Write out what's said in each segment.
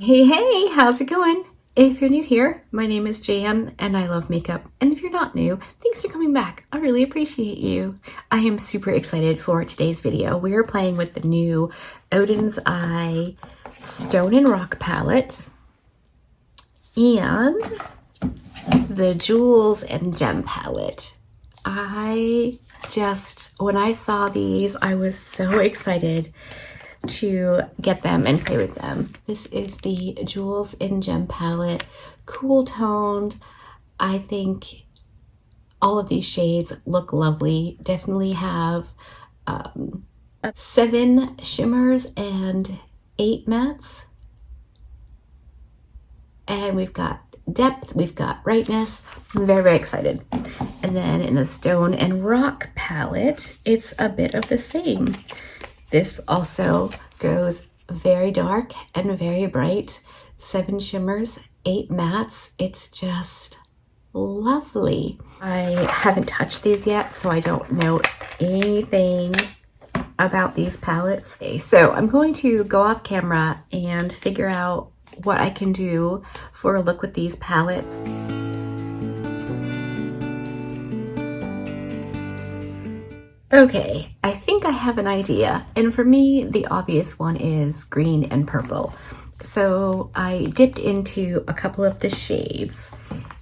Hey, how's it going? If you're new here, my name is Jan and I love makeup. And if you're not new, thanks for coming back. I really appreciate you. I am super excited for today's video. We are playing with the new Oden's Eye Stone and Rock palette and the Jewels and Gem palette. When I saw these, I was so excited to get them and play with them. This is the Jewels and Gem palette, cool toned. I think all of these shades look lovely. Definitely have 7 shimmers and 8 mattes. And we've got depth, we've got brightness. I'm very, very excited. And then in the Stone and Rock palette, it's a bit of the same. This also goes very dark and very bright. 7 shimmers, 8 mattes. It's just lovely. I haven't touched these yet, so I don't know anything about these palettes. Okay, so I'm going to go off camera and figure out what I can do for a look with these palettes. Okay, I think I have an idea, and for me the obvious one is green and purple. So I dipped into a couple of the shades,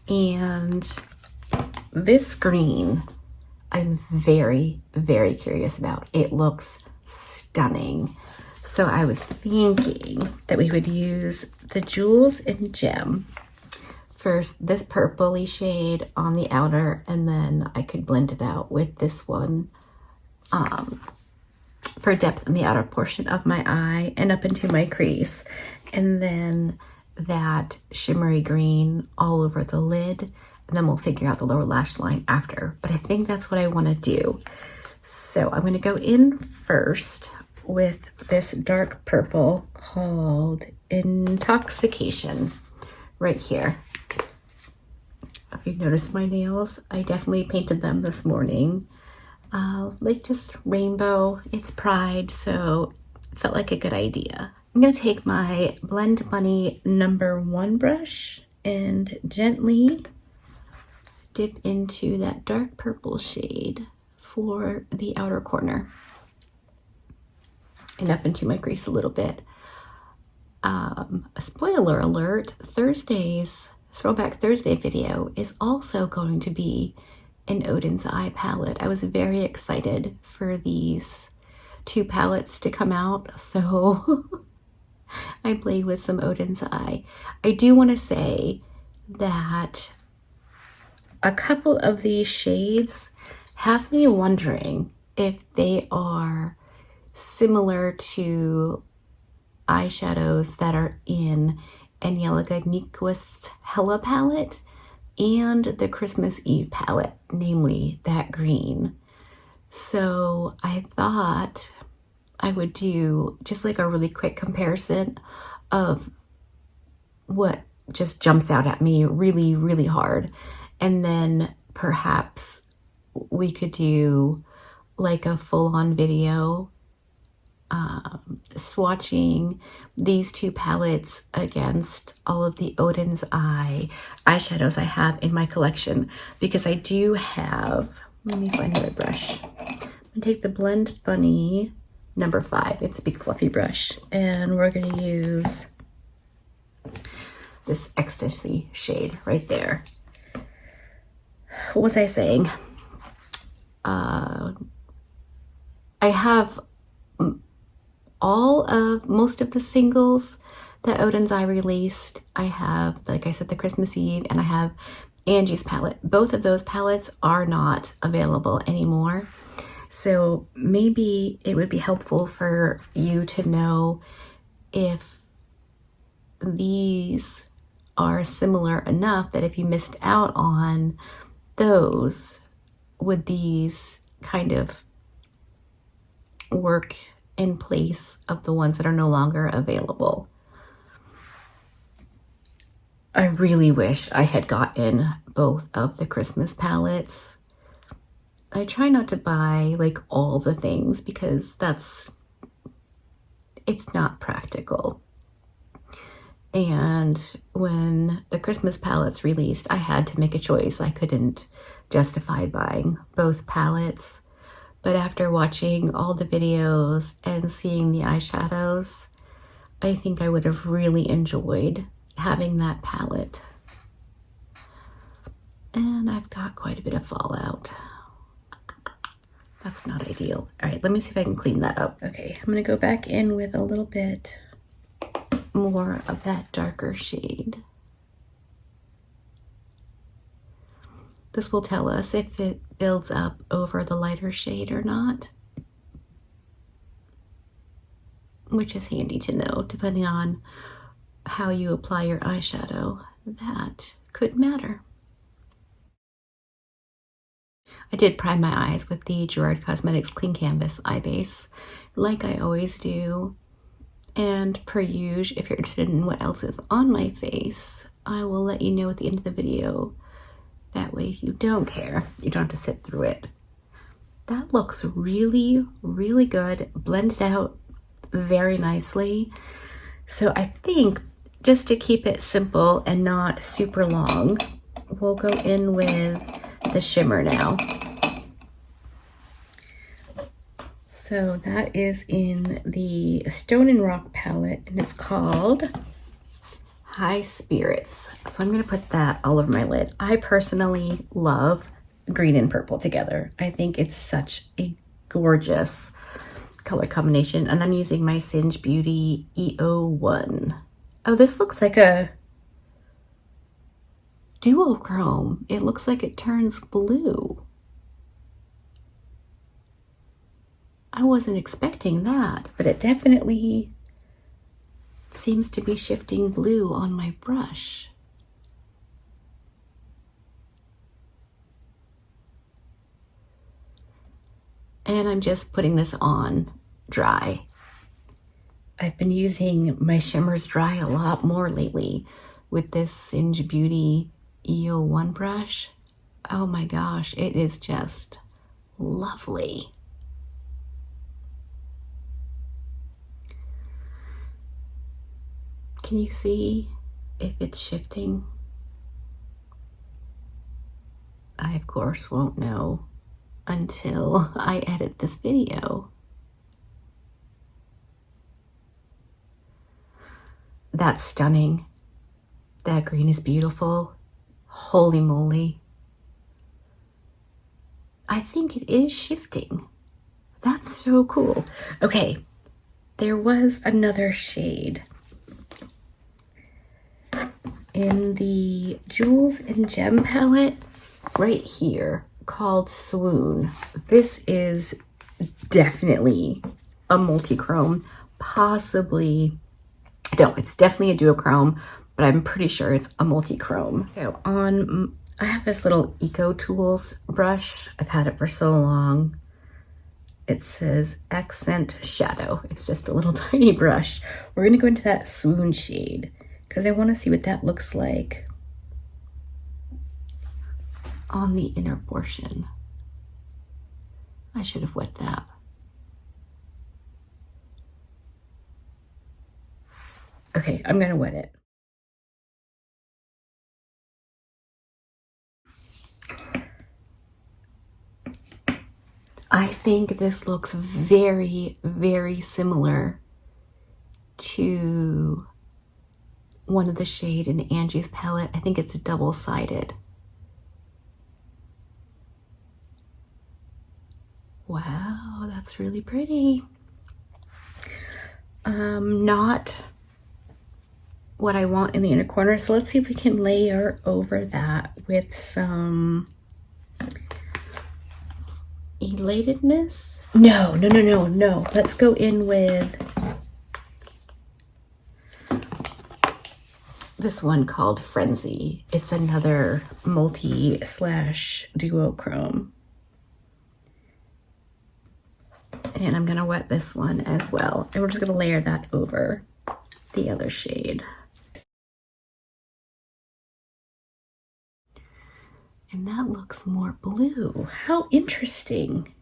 and this green I'm very, very curious about. It looks stunning. So I was thinking that we would use the Jewels and Gem. First, this purpley shade on the outer, and then I could blend it out with this one for depth in the outer portion of my eye and up into my crease. And then that shimmery green all over the lid, and then we'll figure out the lower lash line after. But I think that's what I want to do. So I'm going to go in first with this dark purple called Intoxication right here. If you've noticed my nails, I definitely painted them this morning. Like just rainbow. It's Pride, so it felt like a good idea. I'm going to take my Blend Bunny #1 brush and gently dip into that dark purple shade for the outer corner and up into my crease a little bit. A spoiler alert, Thursday's Throwback Thursday video is also going to be an Oden's Eye palette. I was very excited for these 2 palettes to come out, so I played with some Oden's Eye. I do want to say that a couple of these shades have me wondering if they are similar to eyeshadows that are in Angelica Nyquist's Hella palette and the Christmas Eve palette, namely that green. So I thought I would do just like a really quick comparison of what just jumps out at me really, really hard. And then perhaps we could do like a full-on video swatching these 2 palettes against all of the Oden's Eye eyeshadows I have in my collection, because I do have, let me find my brush. I'm gonna take the Blend Bunny #5. It's a big fluffy brush, and we're gonna use this Ecstasy shade right there. What was I saying? I have most of the singles that Oden's Eye released. I have, like I said, the Christmas Eve, and I have Angie's palette. Both of those palettes are not available anymore. So maybe it would be helpful for you to know if these are similar enough that if you missed out on those, would these kind of work in place of the ones that are no longer available? I really wish I had gotten both of the Christmas palettes. I try not to buy like all the things because it's not practical. And when the Christmas palettes released, I had to make a choice. I couldn't justify buying both palettes. But after watching all the videos and seeing the eyeshadows, I think I would have really enjoyed having that palette. And I've got quite a bit of fallout. That's not ideal. All right, let me see if I can clean that up. Okay, I'm gonna go back in with a little bit more of that darker shade. This will tell us if it builds up over the lighter shade or not, which is handy to know depending on how you apply your eyeshadow. That could matter. I did prime my eyes with the Gerard Cosmetics Clean Canvas Eye Base, like I always do. And per usual, if you're interested in what else is on my face, I will let you know at the end of the video. That way, if you don't care, you don't have to sit through it. That looks really, really good, blended out very nicely. So I think just to keep it simple and not super long, we'll go in with the shimmer now. So that is in the Stone and Rock palette, and it's called High Spirits. So I'm gonna put that all over my lid. I personally love green and purple together. I think it's such a gorgeous color combination, and I'm using my Singe Beauty EO1. Oh, this looks like a duochrome. It looks like it turns blue. I wasn't expecting that, but it definitely seems to be shifting blue on my brush. And I'm just putting this on dry. I've been using my shimmers dry a lot more lately with this Singe Beauty EO1 brush. Oh my gosh, it is just lovely. Can you see if it's shifting? I, of course, won't know until I edit this video. That's stunning. That green is beautiful. Holy moly. I think it is shifting. That's so cool. Okay, there was another shade in the Jewels and Gem palette right here called Swoon. This is definitely a multi-chrome, possibly, no, it's definitely a duochrome, but I'm pretty sure it's a multi-chrome. So I have this little Eco Tools brush. I've had it for so long. It says Accent Shadow. It's just a little tiny brush. We're gonna go into that Swoon shade because I want to see what that looks like on the inner portion. I should have wet that. Okay, I'm gonna wet it. I think this looks very, very similar to one of the shade in Angie's palette. I think it's a double-sided. Wow, that's really pretty. Not what I want in the inner corner. So let's see if we can layer over that with some Elatedness. No. Let's go in with this one called Frenzy. It's another multi/duochrome. And I'm gonna wet this one as well. And we're just gonna layer that over the other shade. And that looks more blue. How interesting.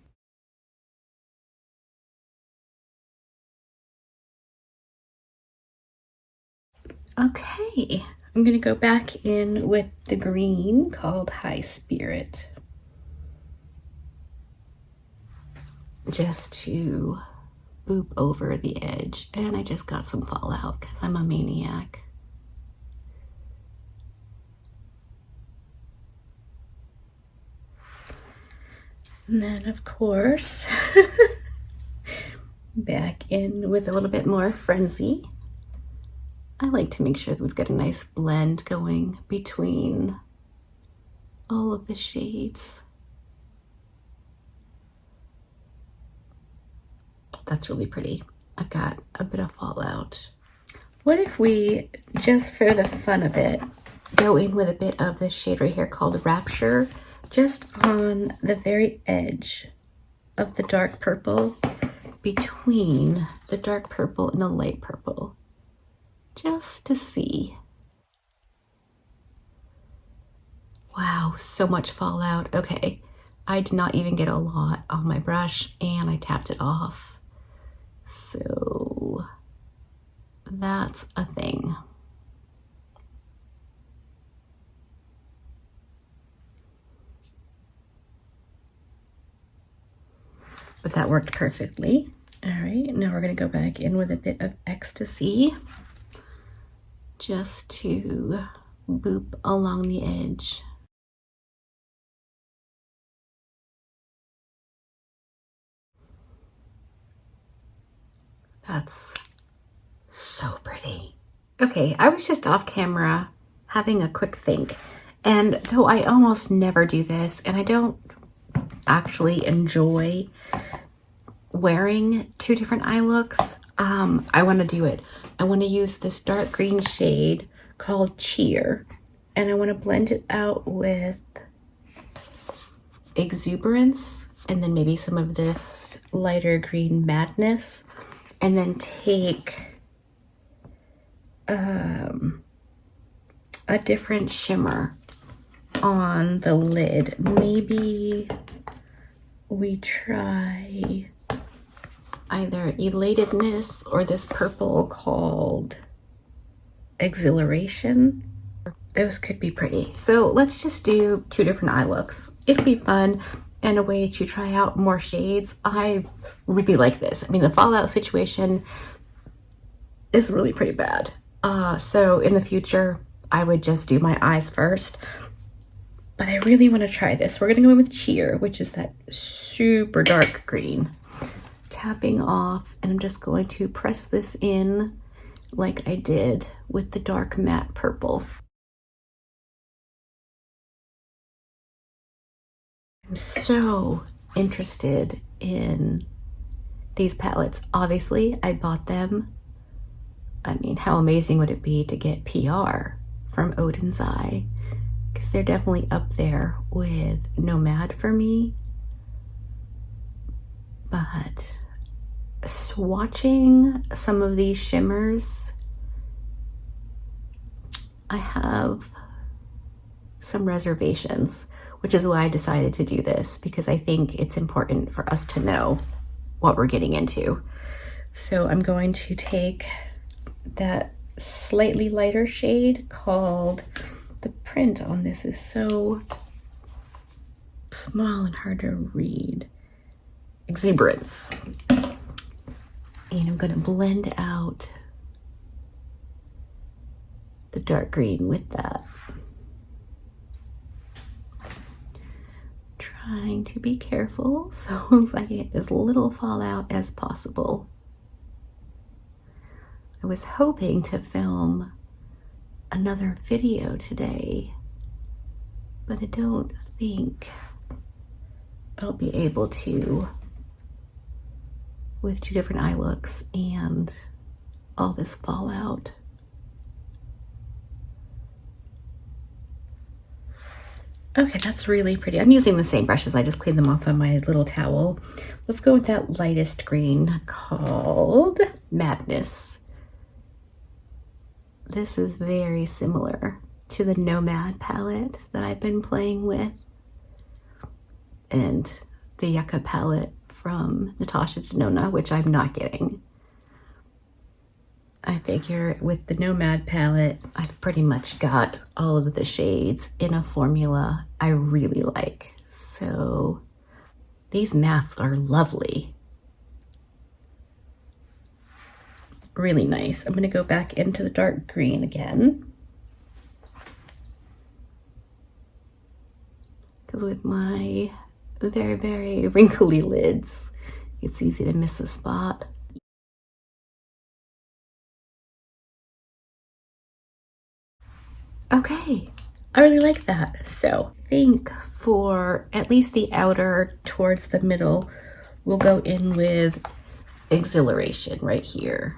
Okay, I'm gonna go back in with the green called High Spirit, just to boop over the edge. And I just got some fallout because I'm a maniac. And then, of course, back in with a little bit more frenzy. I like to make sure that we've got a nice blend going between all of the shades. That's really pretty. I've got a bit of fallout. What if we, just for the fun of it, go in with a bit of this shade right here called Rapture, just on the very edge of the dark purple, between the dark purple and the light purple, just to see. Wow, so much fallout. Okay, I did not even get a lot on my brush and I tapped it off. So that's a thing. But that worked perfectly. All right, now we're gonna go back in with a bit of Ecstasy, just to boop along the edge. That's so pretty. Okay, I was just off camera having a quick think, and though I almost never do this, and I don't actually enjoy wearing two different eye looks, I want to do it. I want to use this dark green shade called Cheer, and I want to blend it out with Exuberance, and then maybe some of this lighter green Madness, and then take a different shimmer on the lid. Maybe we try either Elatedness or this purple called Exhilaration. Those could be pretty. So let's just do two different eye looks. It'll be fun and a way to try out more shades. I really like this. I mean, the fallout situation is really pretty bad. So in the future, I would just do my eyes first. But I really want to try this. We're going to go in with Cheer, which is that super dark green. Tapping off, and I'm just going to press this in like I did with the dark matte purple. I'm so interested in these palettes. Obviously, I bought them. I mean, how amazing would it be to get PR from Oden's Eye? Because they're definitely up there with Nomad for me. But swatching some of these shimmers, I have some reservations, which is why I decided to do this, because I think it's important for us to know what we're getting into. So I'm going to take that slightly lighter shade called, the print on this is so small and hard to read, Exuberance. And I'm going to blend out the dark green with that. Trying to be careful so I get as little fallout as possible. I was hoping to film another video today, but I don't think I'll be able to with two different eye looks and all this fallout. Okay, that's really pretty. I'm using the same brushes. I just cleaned them off on my little towel. Let's go with that lightest green called Madness. This is very similar to the Nomad palette that I've been playing with, and the Yucca palette from Natasha Denona, which I'm not getting. I figure with the Nomad palette, I've pretty much got all of the shades in a formula I really like. So these masks are lovely. Really nice. I'm gonna go back into the dark green again. Because with my very, very wrinkly lids, it's easy to miss a spot. Okay, I really like that. So I think for at least the outer towards the middle, we'll go in with Exhilaration right here.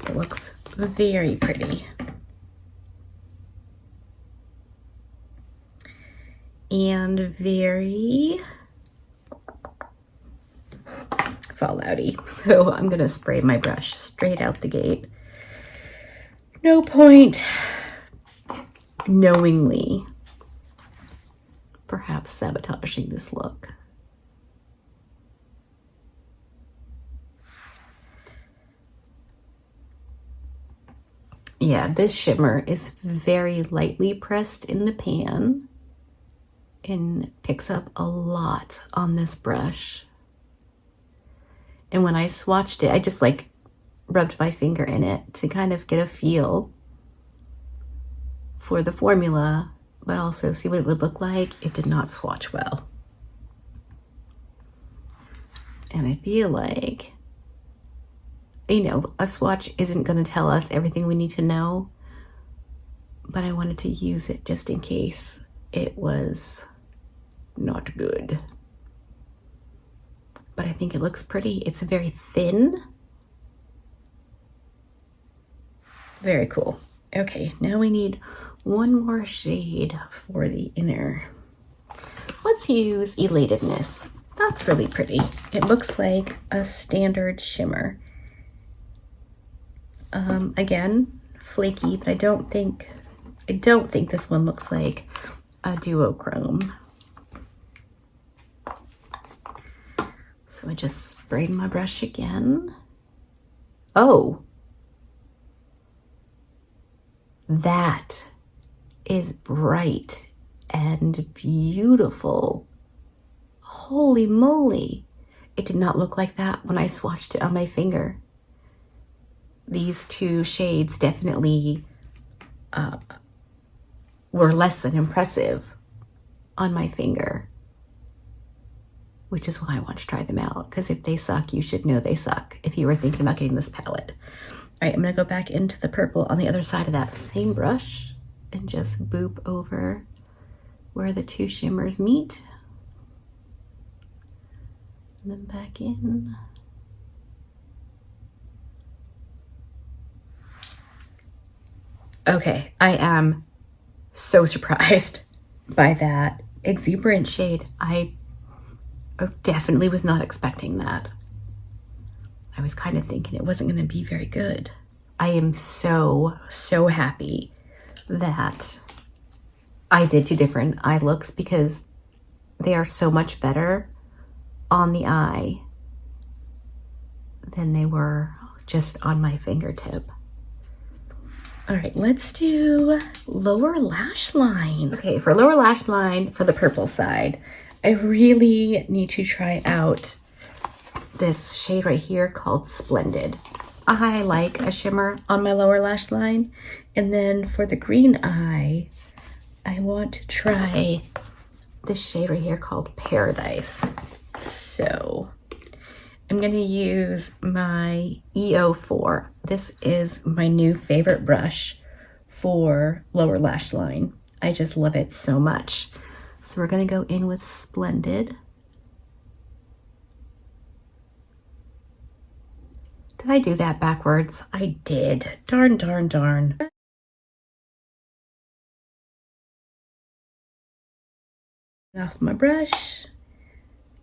It looks very pretty. And very fallouty. So I'm gonna spray my brush straight out the gate. No point knowingly perhaps sabotaging this look. Yeah, this shimmer is very lightly pressed in the pan and picks up a lot on this brush. And when I swatched it, I just like rubbed my finger in it to kind of get a feel for the formula, but also see what it would look like. It did not swatch well. And I feel like, you know, a swatch isn't going to tell us everything we need to know, but I wanted to use it just in case it was not good. But I think it looks pretty. It's very thin. Very cool. Okay, now we need one more shade for the inner. Let's use Elatedness. That's really pretty. It looks like a standard shimmer. Again, flaky, but I don't think this one looks like a duochrome. So I just sprayed my brush again. Oh, that is bright and beautiful. Holy moly. It did not look like that when I swatched it on my finger. These two shades definitely were less than impressive on my finger, which is why I want to try them out, because if they suck, you should know they suck if you were thinking about getting this palette. All right, I'm gonna go back into the purple on the other side of that same brush and just boop over where the two shimmers meet. And then back in. Okay, I am so surprised by that exuberant shade. I definitely was not expecting that. I was kind of thinking it wasn't going to be very good. I am so happy that I did two different eye looks because they are so much better on the eye than they were just on my fingertip. All right, let's do lower lash line. Okay, for lower lash line, for the purple side, I really need to try out this shade right here called Splendid. I like a shimmer on my lower lash line. And then for the green eye, I want to try this shade right here called Paradise. So I'm gonna use my EO4. This is my new favorite brush for lower lash line. I just love it so much. So we're gonna go in with Splendid. Did I do that backwards? I did. Darn. Off my brush.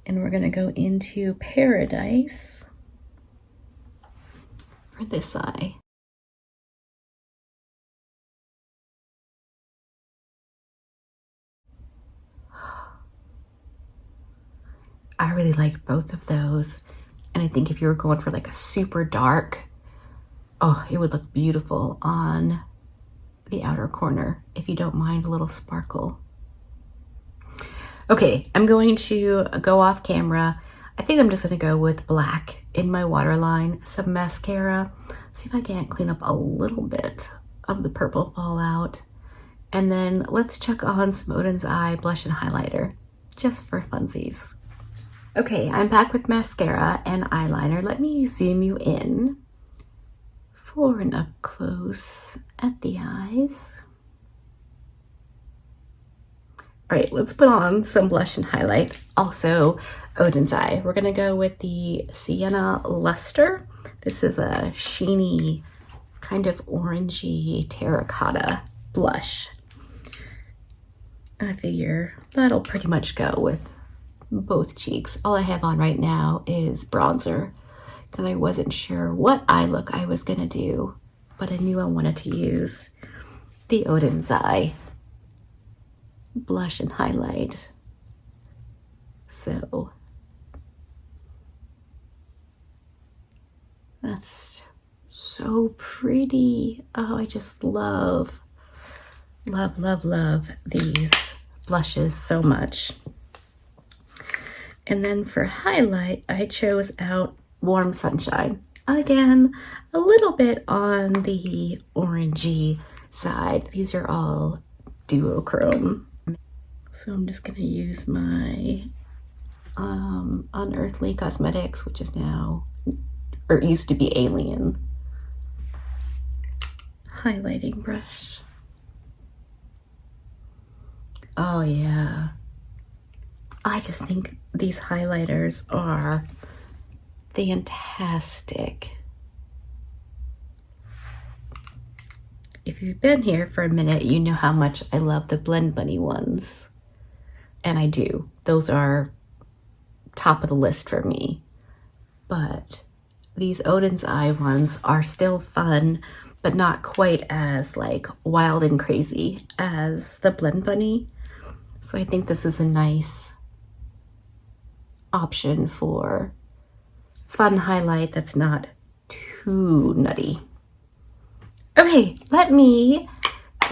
And we're gonna go into Paradise for this eye. I really like both of those. And I think if you were going for like a super dark Oh, it would look beautiful on the outer corner if you don't mind a little sparkle. Okay, I'm going to go off camera. I think I'm just gonna go with black in my waterline, some mascara, see if I can't clean up a little bit of the purple fallout. And then let's check on some Oden's Eye blush and highlighter, just for funsies. Okay, I'm back with mascara and eyeliner. Let me zoom you in for an up close at the eyes. All right, let's put on some blush and highlight. Also, Oden's Eye. We're gonna go with the Sienna Luster. This is a sheeny, kind of orangey terracotta blush. I figure that'll pretty much go with both cheeks. All I have on right now is bronzer because I wasn't sure what eye look I was gonna do, but I knew I wanted to use the Oden's Eye blush and highlight. So that's so pretty. Oh, I just love these blushes so much. And then for highlight, I chose out Warm Sunshine. Again, a little bit on the orangey side. These are all duochrome. So I'm just gonna use my Unearthly Cosmetics, which is now, or it used to be Alien, highlighting brush. Oh yeah. I just think these highlighters are fantastic. If you've been here for a minute, you know how much I love the Blend Bunny ones. And I do. Those are top of the list for me. But these Oden's Eye ones are still fun, but not quite as like wild and crazy as the Blend Bunny. So I think this is a nice option for fun highlight that's not too nutty. Okay, let me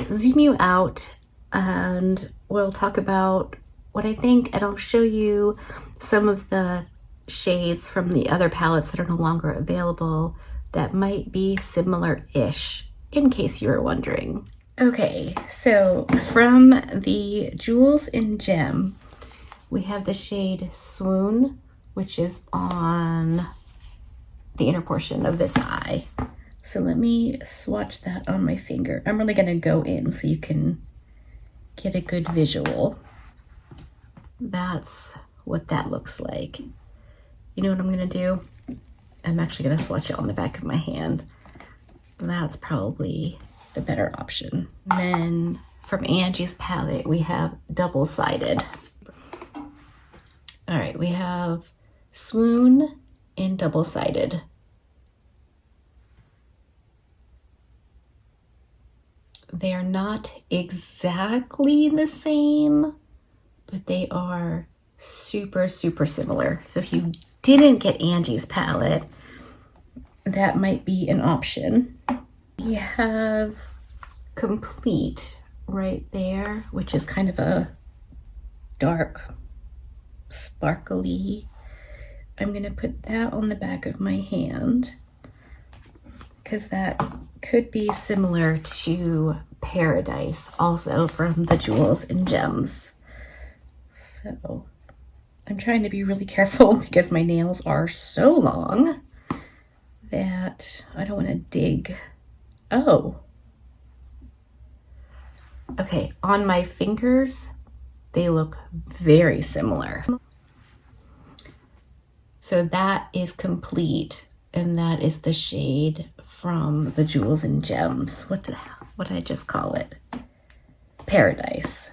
zoom you out and we'll talk about what I think, and I'll show you some of the shades from the other palettes that are no longer available that might be similar-ish, in case you were wondering. Okay, so from the Jewels in Gem, we have the shade Swoon, which is on the inner portion of this eye. So let me swatch that on my finger. I'm really gonna go in so you can get a good visual. That's what that looks like. You know what I'm gonna do? I'm actually gonna swatch it on the back of my hand. That's probably the better option. And then from Angie's palette, we have double-sided. All right, we have Swoon in double-sided. They are not exactly the same, but they are super, super similar. So if you didn't get Angie's palette, that might be an option. We have Complete right there, which is kind of a dark, sparkly. I'm gonna put that on the back of my hand because that could be similar to Paradise, also from the Jewels and Gems. So I'm trying to be really careful because my nails are so long that I don't want to dig. Oh. Okay, on my fingers, they look very similar. So that is Complete, and that is the shade from the Jewels and Gems. What did I just call it? Paradise.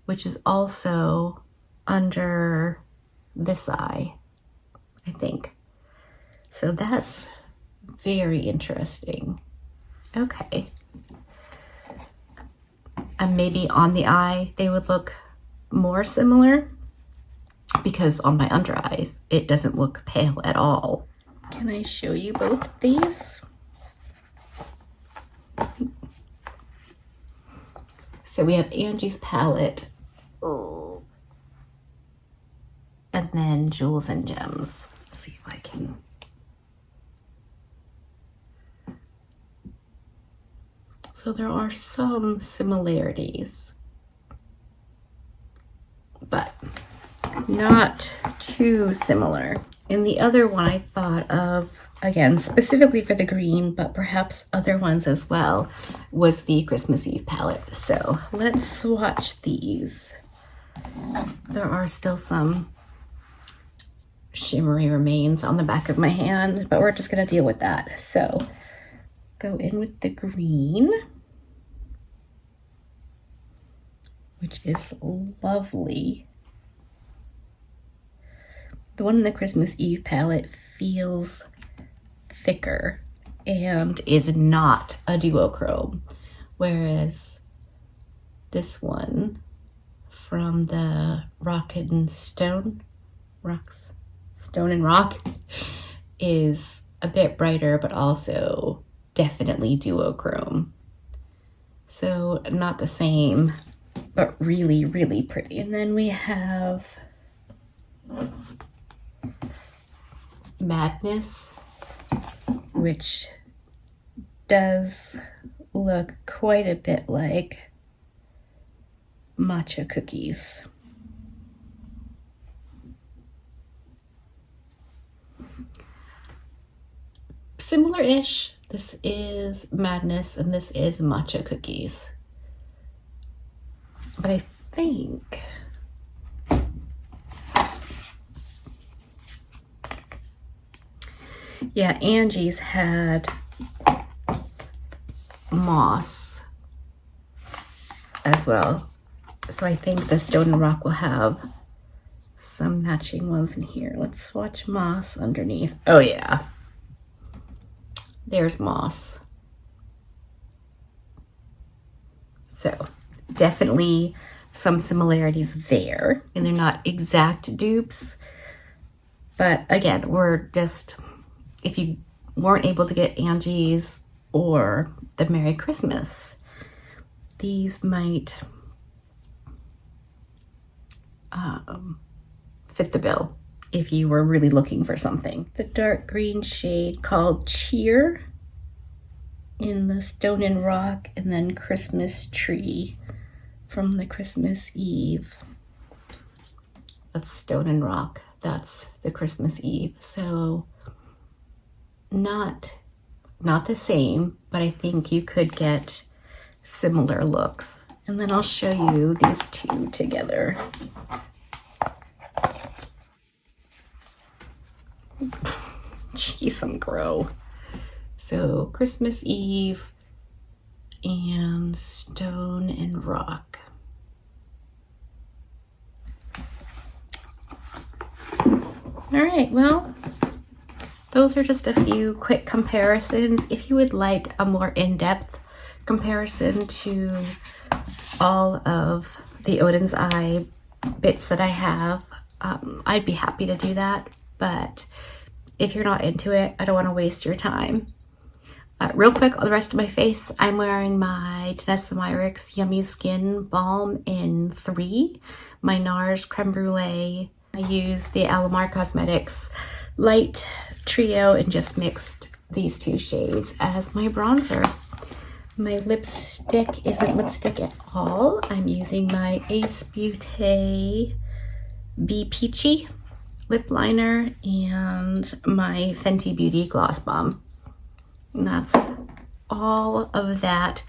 Which is also under this eye, I think. So that's very interesting. Okay. And maybe on the eye, they would look more similar because on my under eyes, it doesn't look pale at all. Can I show you both of these? So we have Angie's palette. Oh. And then Jewels and Gems. Let's see if I can. So there are some similarities, but not too similar. In the other one I thought of, again, specifically for the green, but perhaps other ones as well, was the Christmas Eve palette. So let's swatch these. There are still some shimmery remains on the back of my hand, but we're just gonna deal with that. So go in with the green, which is lovely. The one in the Christmas Eve palette feels thicker and is not a duochrome, whereas this one from the Stone and Rock is a bit brighter, but also definitely duochrome. So not the same, but really, really pretty. And then we have Madness, which does look quite a bit like matcha cookies. Similar-ish. This is Madness and this is matcha cookies. But I think yeah, Angie's had moss as well. So I think the Stone and Rock will have some matching ones in here. Let's swatch moss underneath. Oh yeah. There's moss. So definitely some similarities there, and they're not exact dupes, but again, we're just, if you weren't able to get Angie's or the Merry Christmas, these might fit the bill if you were really looking for something. The dark green shade called Cheer in the Stone and Rock, and then Christmas Tree from the Christmas Eve. That's Stone and Rock. That's the Christmas Eve. So not the same, but I think you could get similar looks. And then I'll show you these two together. Jeez, I'm grow. So Christmas Eve and Stone and Rock. All right, well, those are just a few quick comparisons. If you would like a more in-depth comparison to all of the Oden's Eye bits that I have, I'd be happy to do that. But if you're not into it, I don't want to waste your time. Real quick, on the rest of my face, I'm wearing my Danessa Myricks Yummy Skin Balm in 3, my NARS Creme Brulee. I used the Alamar Cosmetics Light Trio and just mixed these two shades as my bronzer. My lipstick isn't lipstick at all. I'm using my Ace Beauté Be Peachy lip liner and my Fenty Beauty Gloss Bomb. And that's all of that.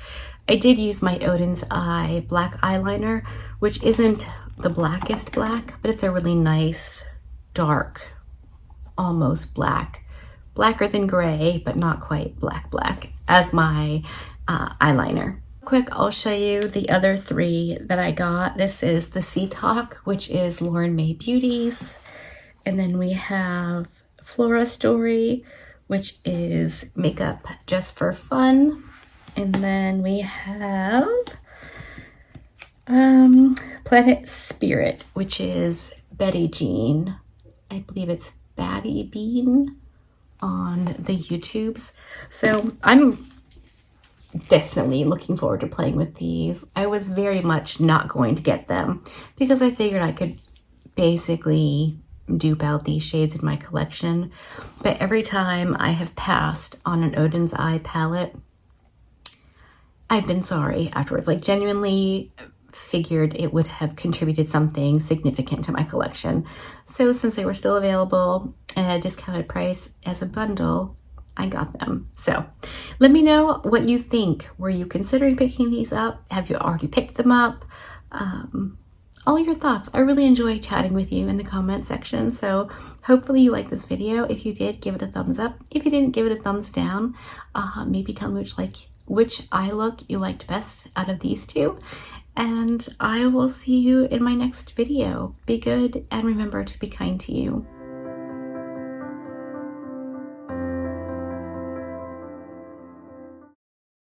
I did use my Oden's Eye black eyeliner, which isn't the blackest black, but it's a really nice, dark, almost black. Blacker than gray, but not quite black as my eyeliner. Quick, I'll show you the other 3 that I got. This is the Sea Talk, which is Lauren May Beauty's. And then we have Flora Story, which is makeup just for fun. And then we have Planet Spirit, which is Betty Jean. I believe it's Batty Bean. on the YouTubes. So I'm definitely looking forward to playing with these. I was very much not going to get them because I figured I could basically dupe out these shades in my collection. But every time I have passed on an Oden's Eye palette, I've been sorry afterwards. Like, genuinely figured it would have contributed something significant to my collection. So since they were still available and at a discounted price as a bundle, I got them. So let me know what you think. Were you considering picking these up? Have you already picked them up? All your thoughts. I really enjoy chatting with you in the comment section. So hopefully you liked this video. If you did, give it a thumbs up. If you didn't, give it a thumbs down. Maybe tell me which eye look you liked best out of these two. And I will see you in my next video. Be good and remember to be kind to you.